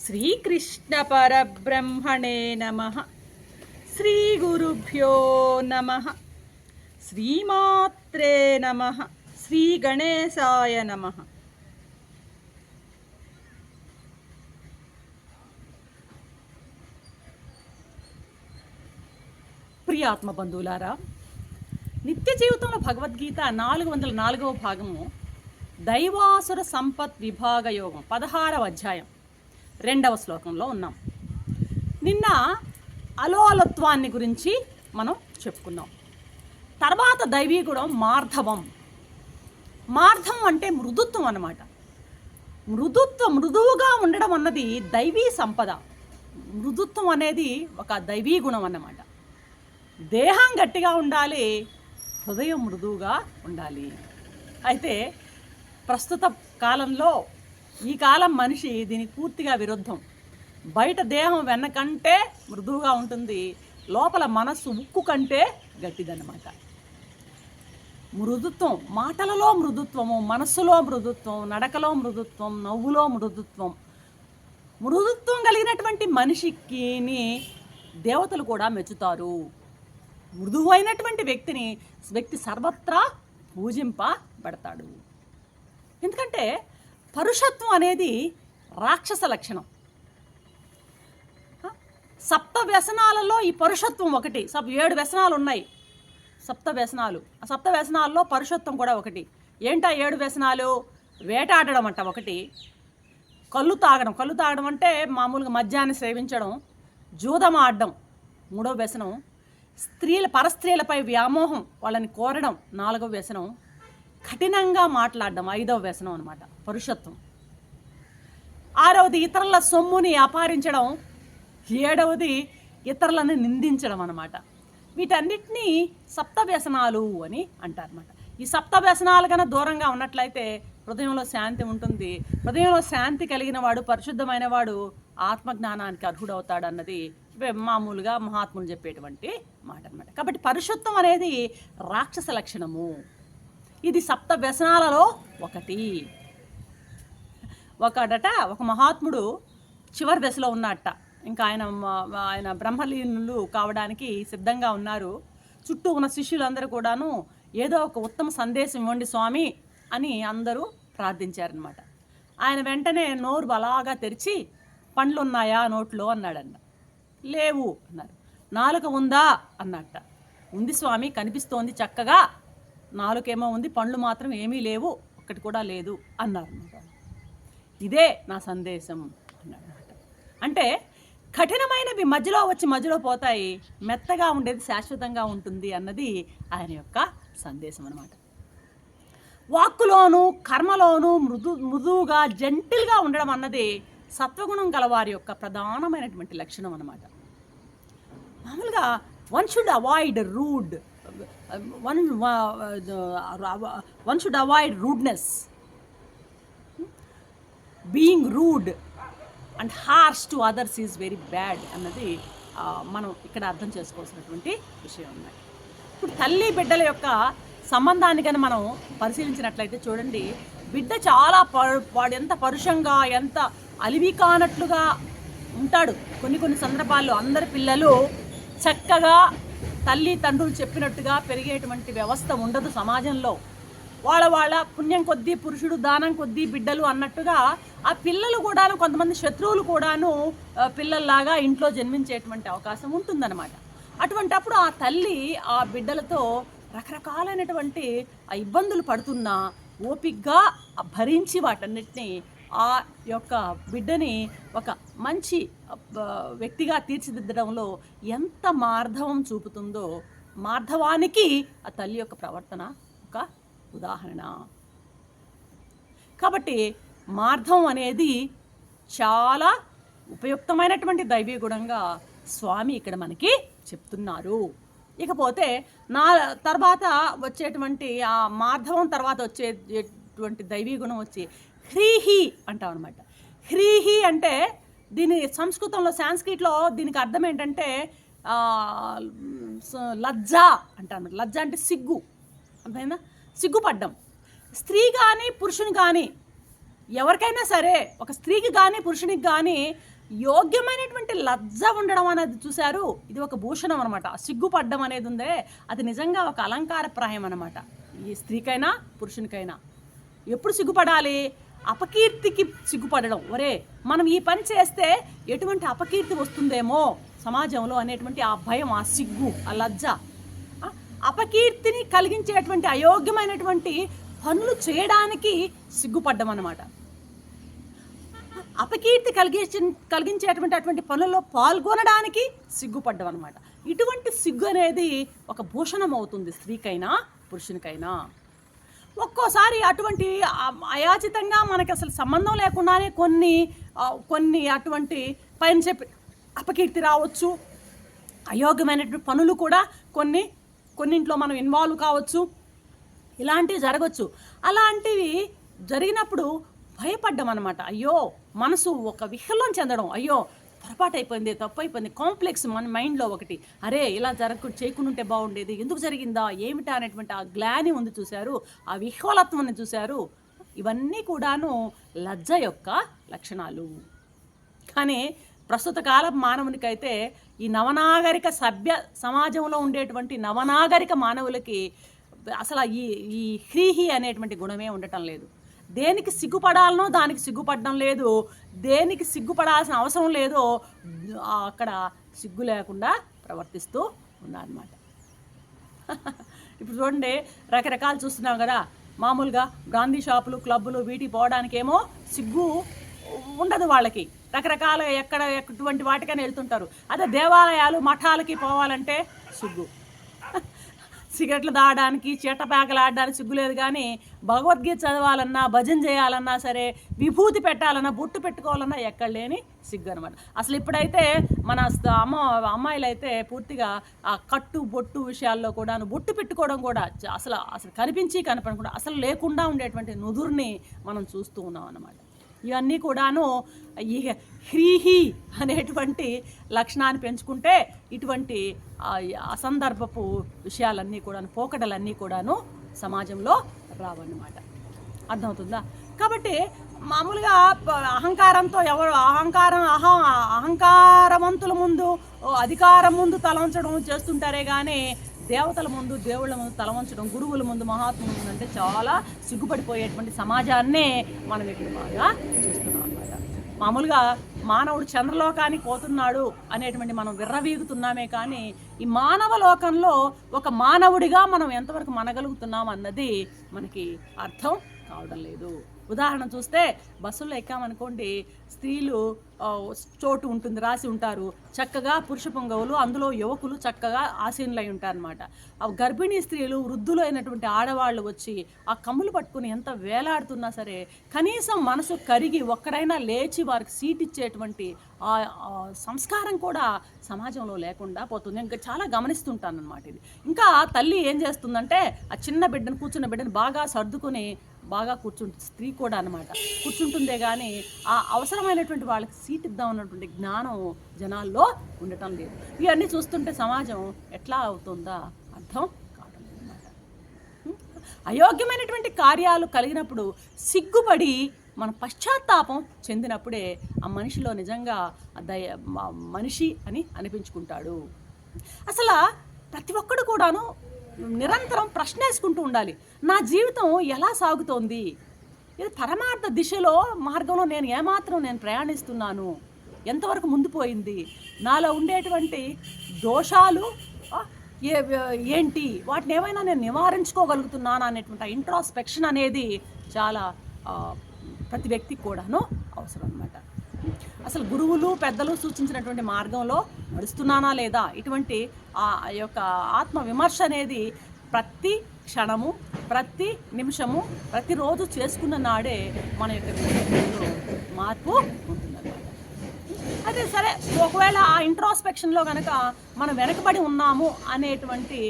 శ్రీకృష్ణ పరబ్రహ్మణే నమః. శ్రీ గురుభ్యో నమః. శ్రీమాత్రే నమః. శ్రీ గణేశాయ నమః. ప్రియాత్మ బంధువులారా, నిత్య జీవితంలో భగవద్గీత 404వ భాగము దైవాసుర సంపత్ విభాగ యోగం 16వ అధ్యాయం 2వ శ్లోకంలో ఉన్నాం. నిన్న అలోలత్వాన్ని గురించి మనం చెప్పుకున్నాం. తర్వాత దైవీ గుణం మార్ధవం. మార్ధవం అంటే మృదుత్వం అన్నమాట. మృదువుగా ఉండడం అన్నది దైవీ సంపద. మృదుత్వం అనేది ఒక దైవీ గుణం అన్నమాట. దేహం గట్టిగా ఉండాలి, హృదయం మృదువుగా ఉండాలి. అయితే ప్రస్తుత కాలంలో ఈ కాలం మనిషి దీనికి పూర్తిగా విరుద్ధం. బయట దేహం వెన్నకంటే మృదువుగా ఉంటుంది, లోపల మనస్సు ఉక్కు కంటే గట్టిదన్నమాట. మృదుత్వం, మాటలలో మృదుత్వము, మనస్సులో మృదుత్వం, నడకలో మృదుత్వం, నవ్వులో మృదుత్వం. మృదుత్వం కలిగినటువంటి మనిషికి దేవతలు కూడా మెచ్చుతారు. మృదువైనటువంటి వ్యక్తి సర్వత్రా పూజింపబడతాడు. ఎందుకంటే పరుషత్వం అనేది రాక్షస లక్షణం. సప్త వ్యసనాలలో ఈ పరుషత్వం ఒకటి. 7 వ్యసనాలు ఉన్నాయి, సప్త వ్యసనాలు. ఆ సప్త వ్యసనాల్లో పరుషత్వం కూడా ఒకటి. ఏంటా 7 వ్యసనాలు? వేటాడడం అంట ఒకటి, కళ్ళు తాగడం అంటే మామూలుగా మద్యాన్ని సేవించడం, జూదం ఆడడం 3వ వ్యసనం, పరస్త్రీలపై వ్యామోహం, వాళ్ళని కోరడం 4వ వ్యసనం, కఠినంగా మాట్లాడడం 5వ వ్యసనం అనమాట పరుషత్వం. 6వది ఇతరుల సొమ్ముని అపహరించడం, 7వది ఇతరులను నిందించడం అనమాట. వీటన్నిటినీ సప్త వ్యసనాలు అని అంటారన్నమాట. ఈ సప్త వ్యసనాలు కన్నా దూరంగా ఉన్నట్లయితే హృదయంలో శాంతి ఉంటుంది. హృదయంలో శాంతి కలిగిన వాడు, పరిశుద్ధమైన వాడు ఆత్మజ్ఞానానికి అర్హుడవుతాడు అన్నది మామూలుగా మహాత్ములు చెప్పేటువంటి మాట అనమాట. కాబట్టి పరుషత్వం అనేది రాక్షస లక్షణము. ఇది సప్త వ్యసనాలలో ఒకటి. ఒక మహాత్ముడు చివరి దశలో ఉన్నట్ట. ఇంకా ఆయన బ్రహ్మలీనులు కావడానికి సిద్ధంగా ఉన్నారు. చుట్టూ ఉన్న శిష్యులందరూ కూడాను ఏదో ఒక ఉత్తమ సందేశం ఇవ్వండి స్వామి అని అందరూ ప్రార్థించారనమాట. ఆయన వెంటనే నోరు బలాగా తెరిచి, పండ్లు ఉన్నాయా నోట్లో అన్నాడన్న. లేవు అన్నారు. నాలుక ఉందా అన్నట్ట. ఉంది స్వామి, కనిపిస్తోంది చక్కగా, నాలుకేమో ఉంది, పండ్లు మాత్రం ఏమీ లేవు, ఒక్కటి కూడా లేదు అన్నారు. ఇదే నా సందేశం అన్నమాట. అంటే కఠినమైనవి మధ్యలో వచ్చి మధ్యలో పోతాయి, మెత్తగా ఉండేది శాశ్వతంగా ఉంటుంది అన్నది ఆయన యొక్క సందేశం అన్నమాట. వాక్కులోను కర్మలోను మృదువుగా జెంటిల్గా ఉండడం అన్నది సత్వగుణం గలవారి యొక్క ప్రధానమైనటువంటి లక్షణం అన్నమాట. మామూలుగా one should avoid rudeness. Being rude and harsh to others is very bad అన్నది మనం ఇక్కడ అర్థం చేసుకోవాల్సినటువంటి విషయం ఉన్నాయి. ఇప్పుడు తల్లి బిడ్డల యొక్క సంబంధాన్ని కానీ మనం పరిశీలించినట్లయితే చూడండి, బిడ్డ చాలా వాడు ఎంత పరుషంగా, ఎంత అలివి కానట్లుగా ఉంటాడు. కొన్ని సందర్భాల్లో అందరి పిల్లలు చక్కగా తల్లి తండ్రులు చెప్పినట్టుగా పెరిగేటువంటి వ్యవస్థ ఉండదు సమాజంలో. వాళ్ళ పుణ్యం కొద్దీ పురుషుడు, దానం కొద్దీ బిడ్డలు అన్నట్టుగా ఆ పిల్లలు కూడాను, కొంతమంది శత్రువులు కూడాను పిల్లల్లాగా ఇంట్లో జన్మించేటువంటి అవకాశం ఉంటుందన్నమాట. అటువంటప్పుడు ఆ తల్లి ఆ బిడ్డలతో రకరకాలైనటువంటి ఆ ఇబ్బందులు పడుతున్నా ఓపికగా భరించి వాటన్నిటిని ఆ యొక్క బిడ్డని ఒక మంచి వ్యక్తిగా తీర్చిదిద్దడంలో ఎంత మార్ధవం చూపుతుందో, మార్ధవానికి ఆ తల్లి యొక్క ప్రవర్తన ఒక ఉదాహరణ. కాబట్టి మార్ధవం అనేది చాలా ఉపయుక్తమైనటువంటి దైవీ గుణంగా స్వామి ఇక్కడ మనకి చెప్తున్నారు. ఇకపోతే తర్వాత వచ్చేటువంటి ఆ మార్ధవం తర్వాత వచ్చేటువంటి దైవీ గుణం వచ్చి హ్రీహి అంటాం అనమాట. హ్రీహి అంటే దీని సంస్కృతంలో, సాంస్క్రిట్లో దీనికి అర్థం ఏంటంటే లజ్జ అంటాను. లజ్జ అంటే సిగ్గు, అంతేనా? సిగ్గుపడ్డం. స్త్రీ కానీ పురుషుని కానీ ఎవరికైనా సరే, ఒక స్త్రీకి కానీ పురుషునికి కానీ యోగ్యమైనటువంటి లజ్జ ఉండడం అనేది చూశారు, ఇది ఒక భూషణం అనమాట. సిగ్గుపడ్డం అనేది ఉందే అది నిజంగా ఒక అలంకారప్రాయం అనమాట. ఈ స్త్రీకైనా పురుషునికైనా ఎప్పుడు సిగ్గుపడాలి? అపకీర్తికి సిగ్గుపడడం. ఒరే మనం ఈ పని చేస్తే ఎటువంటి అపకీర్తి వస్తుందేమో సమాజంలో అనేటువంటి ఆ భయం, ఆ సిగ్గు, ఆ లజ్జ, అపకీర్తిని కలిగించేటువంటి అయోగ్యమైనటువంటి పనులు చేయడానికి సిగ్గుపడ్డం అన్నమాట. అపకీర్తి కలిగించేటువంటి అటువంటి పనుల్లో పాల్గొనడానికి సిగ్గుపడ్డం అనమాట. ఇటువంటి సిగ్గు అనేది ఒక భూషణం అవుతుంది స్త్రీకైనా పురుషునికైనా. ఒక్కోసారి అటువంటి అయాచితంగా మనకి అసలు సంబంధం లేకుండానే కొన్ని అటువంటి పైన చెప్పి అపకీర్తి రావచ్చు, అయోగ్యమైనటువంటి పనులు కూడా కొన్నింట్లో మనం ఇన్వాల్వ్ కావచ్చు, ఇలాంటివి జరగవచ్చు. అలాంటివి జరిగినప్పుడు భయపడ్డం అనమాట. అయ్యో మనసు ఒక విహ్వలం చెందడం, అయ్యో పొరపాటు అయిపోయింది, తప్పు అయిపోయింది, కాంప్లెక్స్ మన మైండ్లో ఒకటి, అరే ఇలా చేయకుండా ఉంటే బాగుండేది, ఎందుకు జరిగిందా ఏమిటా అనేటువంటి ఆ గ్లాని ఉంది చూశారు, ఆ విహ్వలత్వాన్ని చూశారు. ఇవన్నీ కూడాను లజ్జ యొక్క లక్షణాలు. కానీ ప్రస్తుత కాల మానవునికైతే ఈ నవనాగరిక సభ్య సమాజంలో ఉండేటువంటి నవనాగరిక మానవులకి అసలు ఈ హ్రీహి అనేటువంటి గుణమే ఉండటం లేదు. దేనికి సిగ్గుపడాలనో దానికి సిగ్గుపడడం లేదు, దేనికి సిగ్గుపడాల్సిన అవసరం లేదో అక్కడ సిగ్గు లేకుండా ప్రవర్తిస్తూ ఉన్నారన్నమాట. ఇప్పుడు చూడండి, రకరకాలు చూస్తున్నాం కదా. మామూలుగా గాంధీ షాపులు, క్లబ్బులు వీటికి పోవడానికేమో సిగ్గు ఉండదు వాళ్ళకి. రకరకాల ఎటువంటి వాటికైనా వెళ్తుంటారు. అదే దేవాలయాలు, మఠాలకి పోవాలంటే సిగ్గు. సిగరెట్లు తాగడానికి, చీటపాకలు ఆడడానికి సిగ్గులేదు. కానీ భగవద్గీత చదవాలన్నా, భజన చేయాలన్నా సరే, విభూతి పెట్టాలన్నా, బొట్టు పెట్టుకోవాలన్నా ఎక్కడ లేని సిగ్గు అనమాట. అసలు ఇప్పుడైతే మన అమ్మాయిలు అయితే పూర్తిగా ఆ కట్టు బొట్టు విషయాల్లో కూడా బొట్టు పెట్టుకోవడం కూడా అసలు కనపడకుండా అసలు లేకుండా ఉండేటువంటి నుదురుని మనం చూస్తూ ఉన్నాం అన్నమాట. ఇవన్నీ కూడాను ఈ హ్రీహి అనేటువంటి లక్షణాన్ని పెంచుకుంటే ఇటువంటి అసందర్భపు విషయాలన్నీ కూడాను, పోకడలన్నీ కూడాను సమాజంలో రావన్నమాట. అర్థమవుతుందా? కాబట్టి మామూలుగా అహంకారంతో అహంకారవంతుల ముందు, అధికారం ముందు తలంచడం చేస్తుంటారే కానీ దేవతల ముందు, దేవుళ్ళ ముందు తలవంచడం, గురువుల ముందు, మహాత్ముల ముందు అంటే చాలా సిగ్గుపడిపోయేటువంటి సమాజాన్నే మనం ఇక్కడ బాగా చూస్తున్నాం అన్నమాట. మామూలుగా మానవుడు చంద్రలోకానికి పోతున్నాడు అనేటువంటి మనం విర్రవీగుతున్నామే కానీ ఈ మానవ లోకంలో ఒక మానవుడిగా మనం ఎంతవరకు మనగలుగుతున్నాం అన్నది మనకి అర్థం కావడం లేదు. ఉదాహరణ చూస్తే బస్సుల్లో ఎక్కామనుకోండి, స్త్రీలు చోటు ఉంటుంది, రాసి ఉంటారు చక్కగా, పురుష పొంగవులు, అందులో యువకులు చక్కగా ఆసీనులై ఉంటారనమాట. ఆ గర్భిణీ స్త్రీలు, వృద్ధులు అయినటువంటి ఆడవాళ్ళు వచ్చి ఆ కమ్ములు పట్టుకుని ఎంత వేలాడుతున్నా సరే కనీసం మనసు కరిగి ఒక్కడైనా లేచి వారికి సీట్ ఇచ్చేటువంటి ఆ సంస్కారం కూడా సమాజంలో లేకుండా పోతుంది. ఇంకా చాలా గమనిస్తుంటాను అనమాట ఇది. ఇంకా తల్లి ఏం చేస్తుందంటే ఆ చిన్న బిడ్డను, కూర్చున్న బిడ్డను బాగా సర్దుకుని బాగా కూర్చుంటుంది, స్త్రీ కూడా అనమాట కూర్చుంటుందే కానీ ఆ అవసరమైనటువంటి వాళ్ళకి సీట్ ఇద్దాం అన్నటువంటి జ్ఞానం జనాల్లో ఉండటం లేదు. ఇవన్నీ చూస్తుంటే సమాజం ఎట్లా అవుతుందా అర్థం కావడం లేదన్నమాట. అయోగ్యమైనటువంటి కార్యాలు కలిగినప్పుడు సిగ్గుపడి మన పశ్చాత్తాపం చెందినప్పుడే ఆ మనిషిలో నిజంగా మనిషి అని అనిపించుకుంటాడు. అసలు ప్రతి ఒక్కడు కూడాను నిరంతరం ప్రశ్న వేసుకుంటూ ఉండాలి, నా జీవితం ఎలా సాగుతోంది, ఇది పరమార్థ దిశలో మార్గంలో నేను ప్రయాణిస్తున్నాను, ఎంతవరకు ముందు పోయింది, నాలో ఉండేటువంటి దోషాలు ఏంటి, వాటిని ఏమైనా నేను నివారించుకోగలుగుతున్నాను అనేటువంటి ఇంట్రాస్పెక్షన్ అనేది చాలా ప్రతి వ్యక్తికి కూడాను అవసరం అన్నమాట. అసలు గురువులు, పెద్దలు సూచించినటువంటి మార్గంలో నడుస్తున్నానా లేదా, ఇటువంటి ఆ యొక్క ఆత్మ విమర్శ అనేది ప్రతి క్షణము, ప్రతి నిమిషము, ప్రతిరోజు చేసుకున్న నాడే మన యొక్క వ్యక్తిత్వంలో మార్పు ఉంటుందన్నమాట. అయితే సరే, ఒకవేళ ఆ ఇంట్రాస్పెక్షన్లో కనుక మనం వెనకబడి ఉన్నాము అనేటువంటి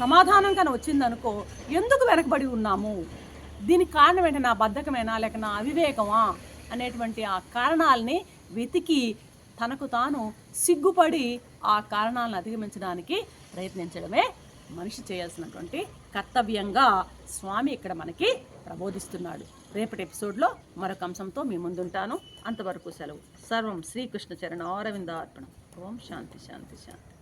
సమాధానం కనుక వచ్చిందనుకో, ఎందుకు వెనకబడి ఉన్నాము, దీనికి కారణం ఏంటి, నా బద్ధకమేనా లేక నా అవివేకమా అనేటువంటి ఆ కారణాలని వెతికి తనకు తాను సిగ్గుపడి ఆ కారణాలను అధిగమించడానికి ప్రయత్నించడమే మనిషి చేయాల్సినటువంటి కర్తవ్యంగా స్వామి ఇక్కడ మనకి ప్రబోధిస్తున్నాడు. రేపటి ఎపిసోడ్లో మరొక అంశంతో మీ ముందుంటాను. అంతవరకు సెలవు. సర్వం శ్రీకృష్ణ చరణ అరవింద అర్పణం. ఓం శాంతి శాంతి శాంతి.